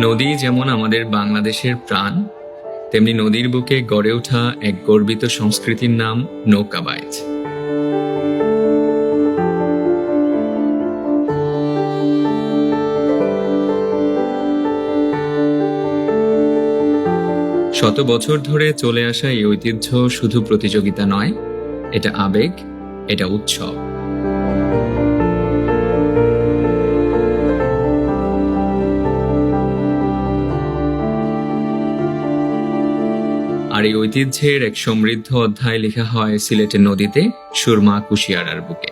নদী যেমন আমাদের বাংলাদেশের প্রাণ, তেমনি নদীর বুকে গড়ে ওঠা এক গর্বিত সংস্কৃতির নাম নৌকাবাইচ। শত বছর ধরে চলে আসা এই ঐতিহ্য শুধু প্রতিযোগিতা নয়, এটা আবেগ, এটা উৎসব। আর এই ঐতিহ্যের এক সমৃদ্ধ অধ্যায় লেখা হয় সিলেটের নদীতে, সুরমা কুশিয়ারার বুকে।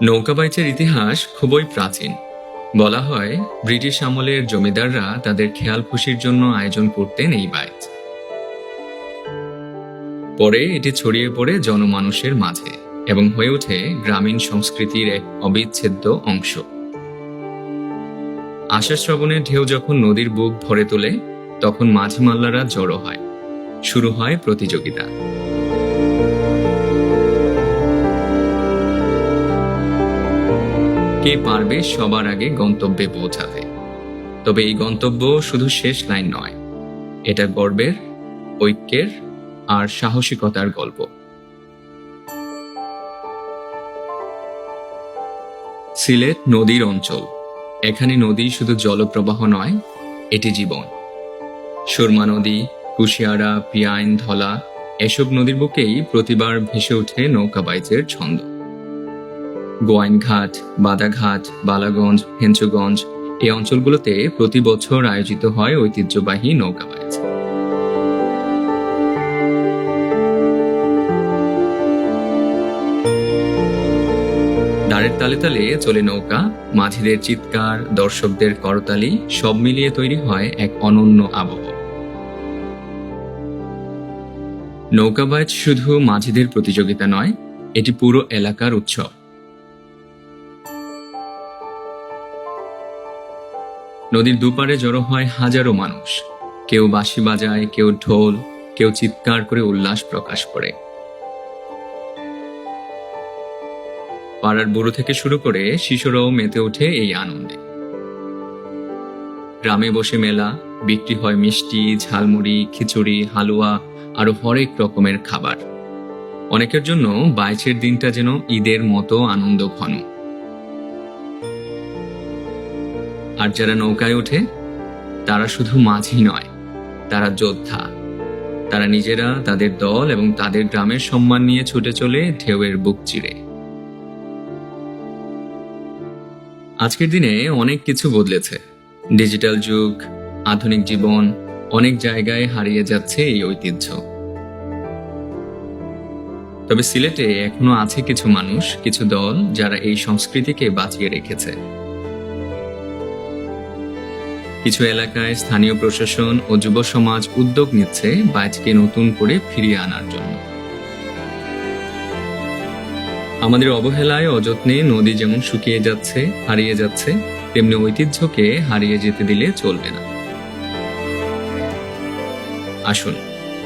নৌকাবাইচের ইতিহাস খুবই প্রাচীন। বলা হয় ব্রিটিশ আমলের জমিদাররা তাদের খেয়াল খুশির জন্য আয়োজন করতেন এই বাইচ। পরে এটি ছড়িয়ে পড়ে জনমানুষের মাঝে এবং হয়ে ওঠে গ্রামীণ সংস্কৃতির এক অবিচ্ছেদ্য অংশ। আষাঢ় শ্রাবণের ঢেউ যখন নদীর বুক ভরে তোলে, তখন মাঝি মাল্লারা জড়ো হয়, শুরু হয় প্রতিযোগিতা। কে পারবে সবার আগে গন্তব্যে পৌঁছাতে। তবে এই গন্তব্য শুধু শেষ লাইন নয়, এটা গর্বের, ঐক্যের আর সাহসিকতার গল্প। সিলেট নদীর অঞ্চল। এখানে নদী শুধু জলপ্রবাহ নয়, এটি জীবন। সুরমা নদী, কুশিয়ারা, পিয়াইন, ধলা এসব নদীর বুকেই প্রতিবার ভেসে ওঠে নৌকাবাইচের ছন্দ। গোয়াইনঘাট, বাদাঘাট, বালাগঞ্জ, হেঞ্চুগঞ্জ এই অঞ্চলগুলোতে প্রতি বছর আয়োজিত হয় ঐতিহ্যবাহী নৌকাবাইচ। দাঁড়ের তালে তালে চলে নৌকা, মাঝিদের চিৎকার, দর্শকদের করতালি, সব মিলিয়ে তৈরি হয় এক অনন্য আবহ। নৌকাবাইচ শুধু মাঝিদের প্রতিযোগিতা নয়, এটি পুরো এলাকার উৎসব। নদীর দুপারে জড়ো হয় হাজারো মানুষ। কেউ বাঁশি বাজায়, কেউ ঢোল, কেউ চিৎকার করে উল্লাস প্রকাশ করে। পাড়ার বুড়ো থেকে শুরু করে শিশুরাও মেতে ওঠে এই আনন্দে। গ্রামে বসে মেলা, বিক্রি হয় মিষ্টি, ঝালমুড়ি, খিচুড়ি, হালুয়া আরো হরেক রকমের খাবার। অনেকের জন্য বাইচের দিনটা যেন ঈদের মতো আনন্দ ঘন। আর যারা নৌকায় ওঠে, তারা শুধু মাঝি নয়, তারা যোদ্ধা। তারা নিজেরা, তাদের দল এবং তাদের গ্রামের সম্মান নিয়ে ছুটে চলে ঢেউয়ের বুক চিরে। আজকের দিনে অনেক কিছু বদলেছে। ডিজিটাল যুগ, আধুনিক জীবন, অনেক জায়গায় হারিয়ে যাচ্ছে এই ঐতিহ্য। তবে সিলেটে এখনো আছে কিছু মানুষ, কিছু দল যারা এই সংস্কৃতিকে বাঁচিয়ে রেখেছে। কিছু এলাকায় স্থানীয় প্রশাসন ও যুব সমাজ উদ্যোগ নিচ্ছে বাইচকে নতুন করে ফিরিয়ে আনার জন্য। আমাদের অবহেলায়, অযত্নে নদী যেমন শুকিয়ে যাচ্ছে, হারিয়ে যাচ্ছে, তেমনি ঐতিহ্যকে হারিয়ে যেতে দিলে চলবে না। আসুন,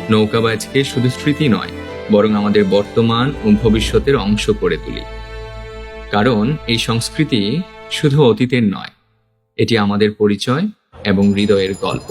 নৌকাবাইচকে শুধু স্মৃতি নয়, বরং আমাদের বর্তমান ও ভবিষ্যতের অংশ করে তুলি। কারণ এই সংস্কৃতি শুধু অতীতের নয়, এটি আমাদের পরিচয় এবং হৃদয়ের গল্প।